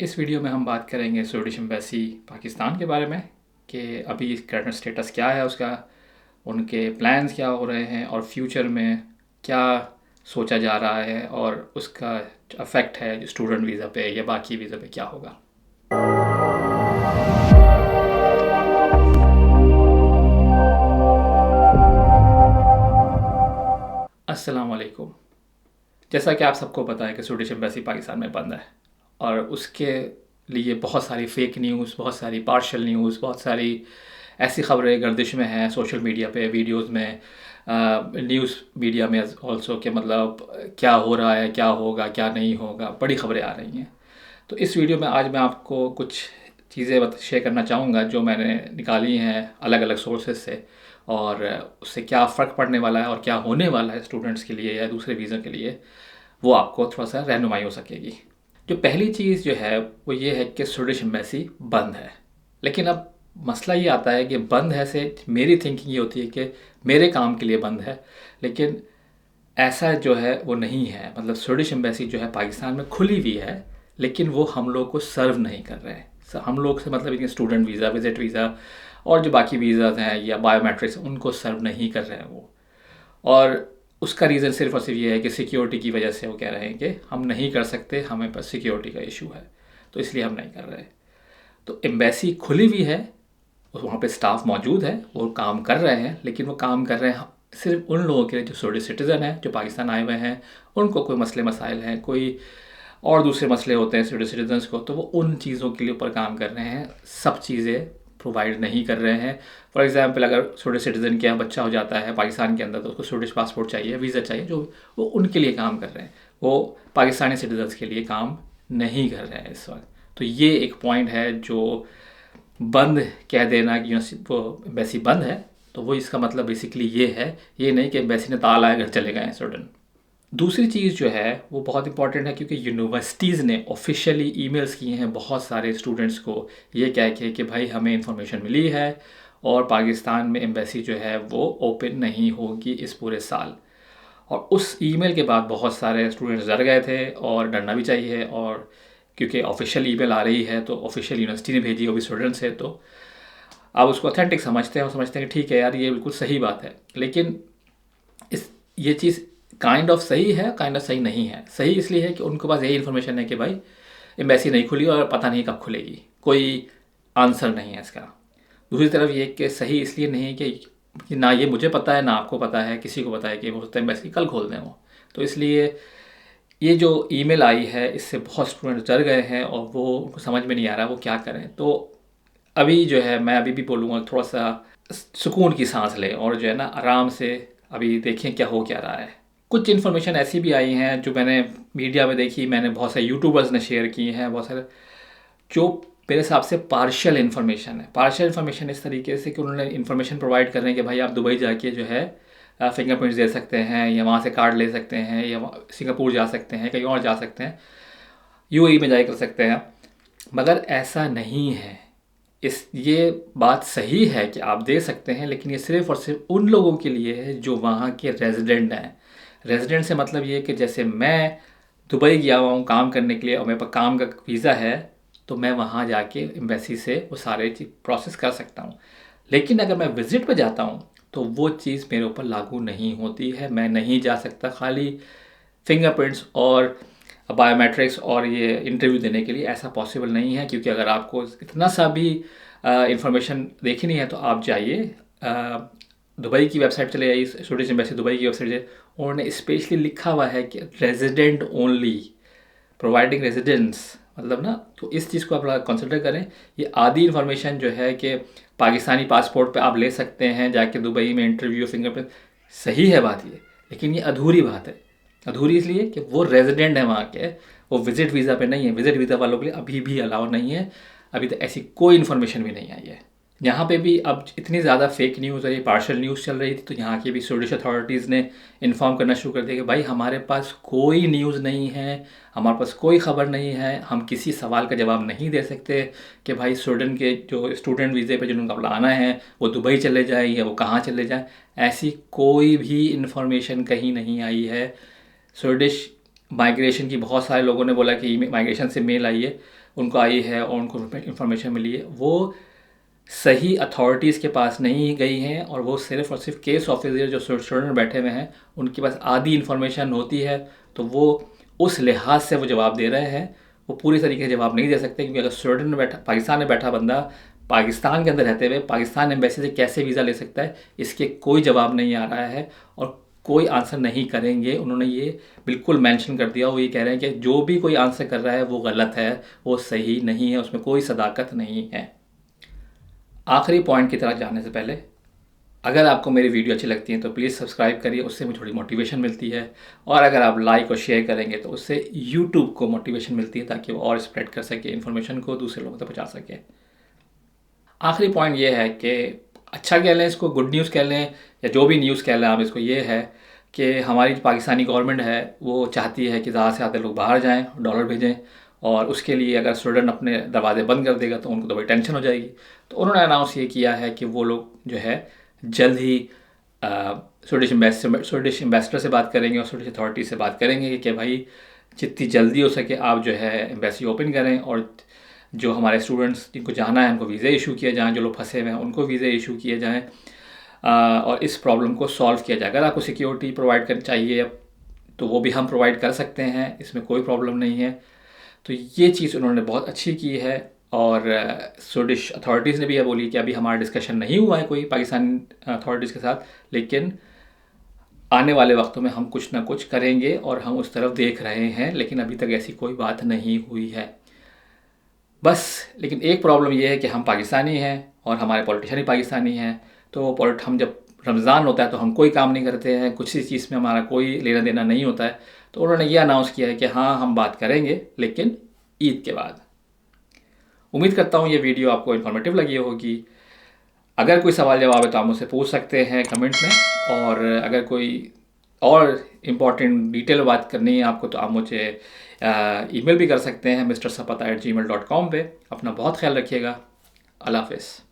इस वीडियो में हम बात करेंगे स्वीडिश एम्बेसी पाकिस्तान के बारे में कि अभी करंट स्टेटस क्या है उसका, उनके प्लान्स क्या हो रहे हैं और फ्यूचर में क्या सोचा जा रहा है और उसका अफेक्ट है स्टूडेंट वीज़ा पे या बाकी वीज़ा पे क्या होगा। अस्सलाम वालेकुम। जैसा कि आप सबको पता है कि स्वीडिश एम्बेसी पाकिस्तान में बंद है और उसके लिए बहुत सारी फेक न्यूज़, बहुत सारी पार्शल न्यूज़, बहुत सारी ऐसी खबरें गर्दिश में हैं सोशल मीडिया पे, वीडियोस में, न्यूज़ मीडिया में ऑल्सो कि मतलब क्या हो रहा है, क्या होगा, क्या नहीं होगा, बड़ी खबरें आ रही हैं। तो इस वीडियो में आज मैं आपको कुछ चीज़ें शेयर करना चाहूँगा जो मैंने निकाली हैं अलग अलग सोर्सेज से, और उससे क्या फ़र्क पड़ने वाला है और क्या होने वाला है स्टूडेंट्स के लिए या दूसरे वीज़ा के लिए, वो आपको थोड़ा सा रहनुमाई हो सकेगी। जो पहली चीज़ जो है वो ये है कि स्वीडिश एम्बेसी बंद है। लेकिन अब मसला ये आता है कि बंद है से मेरी थिंकिंग ये होती है कि मेरे काम के लिए बंद है, लेकिन ऐसा जो है वो नहीं है। मतलब स्वीडिश एम्बेसी जो है पाकिस्तान में खुली हुई है, लेकिन वो हम लोग को सर्व नहीं कर रहे हैं। हम लोग से मतलब स्टूडेंट वीज़ा, विजिट वीज़ा और जो बाकी वीज़ाज हैं या बायोमेट्रिक्स, उनको सर्व नहीं कर रहे हैं वो। और उसका रीज़न सिर्फ और सिर्फ ये है कि सिक्योरिटी की वजह से वो कह रहे हैं कि हम नहीं कर सकते, हमें पास सिक्योरिटी का इशू है, तो इसलिए हम नहीं कर रहे। तो एम्बेसी खुली हुई है, वहाँ पे स्टाफ मौजूद है, वो काम कर रहे हैं, लेकिन वो काम कर रहे हैं सिर्फ उन लोगों के लिए जो स्वीडिश सिटीज़न हैं, जो पाकिस्तान आए हुए हैं। उनको कोई मसले मसाइल हैं, कोई और दूसरे मसले होते हैं स्वीडिश सिटीजन्स को, तो वो उन चीज़ों के लिए ऊपर काम कर रहे हैं, सब चीज़ें प्रोवाइड नहीं कर रहे हैं। फॉर एग्जांपल, अगर स्वीडिश सिटीज़न के यहाँ बच्चा हो जाता है पाकिस्तान के अंदर, तो उसको स्वीडिश पासपोर्ट चाहिए, वीज़ा चाहिए, जो वो उनके लिए काम कर रहे हैं, वो पाकिस्तानी सिटीजन्स के लिए काम नहीं कर रहे हैं इस वक्त। तो ये एक पॉइंट है जो बंद कह देना कि वो एम्बेसी बंद है, तो वो इसका मतलब बेसिकली ये है, ये नहीं कि एम्बेसी ने ताला है घर चले गए हैं स्वीडन। दूसरी चीज़ जो है वो बहुत इंपॉर्टेंट है, क्योंकि यूनिवर्सिटीज़ ने ऑफिशियली ईमेल्स किए हैं बहुत सारे स्टूडेंट्स को, ये कह के कि भाई हमें इंफॉर्मेशन मिली है और पाकिस्तान में एम्बेसी जो है वो ओपन नहीं होगी इस पूरे साल। और उस ईमेल के बाद बहुत सारे स्टूडेंट्स डर गए थे, और डरना भी चाहिए, और क्योंकि ऑफिशियल ईमेल आ रही है तो ऑफिशियल यूनिवर्सिटी ने भेजी, वो भी स्टूडेंट्स है, तो आप उसको ऑथेंटिक समझते हैं और समझते हैं कि ठीक है यार, ये बिल्कुल सही बात है। लेकिन ये चीज़ काइंड ऑफ सही है, काइंड ऑफ सही नहीं है। सही इसलिए है कि उनके पास यही इन्फॉर्मेशन है कि भाई एम्बेसी नहीं खुली और पता नहीं कब खुलेगी, कोई आंसर नहीं है इसका। दूसरी तरफ ये कि सही इसलिए नहीं है कि ना ये मुझे पता है, ना आपको पता है, किसी को पता है कि हो सकता है एम्बेसी कल खोल दें वो। तो इसलिए ये जो ईमेल आई है, इससे बहुत स्टूडेंट डर गए हैं और वो उनको समझ में नहीं आ रहा वो क्या करें। तो अभी जो है मैं अभी भी बोलूँगा, थोड़ा सा सुकून की सांस लें और जो है ना आराम से अभी देखें क्या हो क्या रहा है। कुछ इन्फॉर्मेशन ऐसी भी आई हैं जो मैंने मीडिया में देखी, मैंने बहुत सारे यूट्यूबर्स ने शेयर की हैं, बहुत सारे, जो मेरे हिसाब से पार्शियल इन्फॉर्मेशन है। पार्शियल इन्फॉर्मेशन इस तरीके से कि उन्होंने इन्फॉर्मेशन प्रोवाइड कर रहे हैं कि भाई आप दुबई जाके जो है फिंगरप्रिंट्स दे सकते हैं, या वहाँ से कार्ड ले सकते हैं, या सिंगापुर जा सकते हैं, कहीं और जा सकते हैं, यूएई में जाए कर सकते हैं। मगर ऐसा नहीं है। ये बात सही है कि आप दे सकते हैं, लेकिन ये सिर्फ़ और सिर्फ उन लोगों के लिए है जो वहाँ के रेजिडेंट हैं। रेजिडेंट से मतलब ये है कि जैसे मैं दुबई गया हुआ हूँ काम करने के लिए और मेरे पास काम का वीज़ा है, तो मैं वहाँ जाके एम्बेसी से वो सारे चीज़ प्रोसेस कर सकता हूँ। लेकिन अगर मैं विज़िट पे जाता हूँ तो वो चीज़ मेरे ऊपर लागू नहीं होती है। मैं नहीं जा सकता खाली फिंगरप्रिंट्स और बायोमेट्रिक्स और ये इंटरव्यू देने के लिए, ऐसा पॉसिबल नहीं है। क्योंकि अगर आपको इतना सा भी इंफॉर्मेशन देखनी है तो आप जाइए दुबई की वेबसाइट चले जाइए, स्वीडिश एम्बेसी दुबई की वेबसाइट है, उन्होंने स्पेशली लिखा हुआ है कि रेजिडेंट ओनली, प्रोवाइडिंग रेजिडेंस, मतलब ना, तो इस चीज़ को आप कंसिडर करें। ये आधी इन्फॉर्मेशन जो है कि पाकिस्तानी पासपोर्ट पे आप ले सकते हैं जाके दुबई में इंटरव्यू, फिंगरप्रिंट, सही है बात ये, लेकिन ये अधूरी बात है। अधूरी इसलिए कि वो रेजिडेंट है वहाँ के, वो विजिट वीज़ा पे नहीं है। विजिट वीज़ा वालों के लिए अभी भी अलाउ नहीं है, अभी तक ऐसी कोई इन्फॉर्मेशन भी नहीं आई है। यहाँ पे भी अब इतनी ज़्यादा फेक न्यूज़ और ये पार्शल न्यूज़ चल रही थी, तो यहाँ की भी स्वीडिश अथॉरिटीज़ ने इन्फॉर्म करना शुरू कर दिया कि भाई हमारे पास कोई न्यूज़ नहीं है, हमारे पास कोई ख़बर नहीं है, हम किसी सवाल का जवाब नहीं दे सकते कि भाई स्वीडन के जो स्टूडेंट वीज़े पे जिनको लाना है वो दुबई चले जाए या वो कहाँ चले जाएँ। ऐसी कोई भी इन्फॉर्मेशन कहीं नहीं आई है। स्वीडिश माइग्रेशन की बहुत सारे लोगों ने बोला कि माइग्रेशन से मेल आई है, उनको आई है और उनको इन्फॉर्मेशन मिली है, वो सही अथॉरिटीज़ के पास नहीं गई हैं, और वो सिर्फ़ और सिर्फ केस ऑफिसर जो स्टूडेंट बैठे हुए हैं उनके पास आधी इन्फॉर्मेशन होती है, तो वो उस लिहाज से वो जवाब दे रहे हैं। वो पूरी तरीके से जवाब नहीं दे सकते, क्योंकि अगर स्टूडेंट में बैठा, पाकिस्तान में बैठा बंदा पाकिस्तान के अंदर रहते हुए पाकिस्तान एम्बेसी से कैसे वीज़ा ले सकता है, इसके कोई जवाब नहीं आ रहा है और कोई आंसर नहीं करेंगे। उन्होंने ये बिल्कुल मेंशन कर दिया, वो ये कह रहे हैं कि जो भी कोई आंसर कर रहा है वो गलत है, वो सही नहीं है, उसमें कोई सदाकत नहीं है। आखिरी पॉइंट की तरफ जाने से पहले, अगर आपको मेरी वीडियो अच्छी लगती है तो प्लीज़ सब्सक्राइब करिए, उससे मुझे थोड़ी मोटिवेशन मिलती है। और अगर आप लाइक और शेयर करेंगे तो उससे यूट्यूब को मोटिवेशन मिलती है, ताकि वो और स्प्रेड कर सके, इन्फॉर्मेशन को दूसरे लोगों तक पहुँचा सके। आखिरी पॉइंट ये है कि अच्छा कह लें इसको, गुड न्यूज़ कह लें, या जो भी न्यूज़ कह लें आप इसको, ये है कि हमारी पाकिस्तानी गवर्नमेंट है वो चाहती है कि ज़्यादा से ज़्यादा लोग बाहर जाएं, डॉलर भेजें, और उसके लिए अगर स्टूडेंट अपने दरवाजे बंद कर देगा तो उनको तो बड़ी टेंशन हो जाएगी। तो उन्होंने अनाउंस ये किया है कि वो लोग जो है जल्द ही स्वीडिश एम्बेसडर से बात करेंगे और स्वीडिश अथॉरिटी से बात करेंगे कि भाई जितनी जल्दी हो सके आप जो है एम्बेसी ओपन करें, और जो हमारे स्टूडेंट्स जिनको जाना है उनको वीज़े इशू किए जाएँ, जो लोग फंसे हुए हैं उनको वीज़े इशू किए जाएँ, और इस प्रॉब्लम को सॉल्व किया जाए। अगर आपको सिक्योरिटी प्रोवाइड कर चाहिए तो वो भी हम प्रोवाइड कर सकते हैं, इसमें कोई प्रॉब्लम नहीं है। तो ये चीज़ उन्होंने बहुत अच्छी की है, और स्वीडिश अथॉरिटीज़ ने भी यह बोली कि अभी हमारा डिस्कशन नहीं हुआ है कोई पाकिस्तानी अथॉरिटीज़ के साथ, लेकिन आने वाले वक्तों में हम कुछ ना कुछ करेंगे और हम उस तरफ देख रहे हैं, लेकिन अभी तक ऐसी कोई बात नहीं हुई है बस। लेकिन एक प्रॉब्लम ये है कि हम पाकिस्तानी हैं और हमारे पॉलिटिशियन ही पाकिस्तानी हैं, तो हम जब रमज़ान होता है तो हम कोई काम नहीं करते हैं, कुछ ही चीज़ में हमारा कोई लेना देना नहीं होता है। तो उन्होंने ये अनाउंस किया है कि हाँ हम बात करेंगे, लेकिन ईद के बाद। उम्मीद करता हूँ ये वीडियो आपको इन्फॉर्मेटिव लगी होगी। अगर कोई सवाल जवाब है तो आप मुझसे पूछ सकते हैं कमेंट में, और अगर कोई और इम्पॉर्टेंट डिटेल बात करनी है आपको तो आप मुझे ईमेल भी कर सकते हैं mrsapata@gmail.com पे। अपना बहुत ख्याल रखिएगा। अल्लाह हाफ़िज़।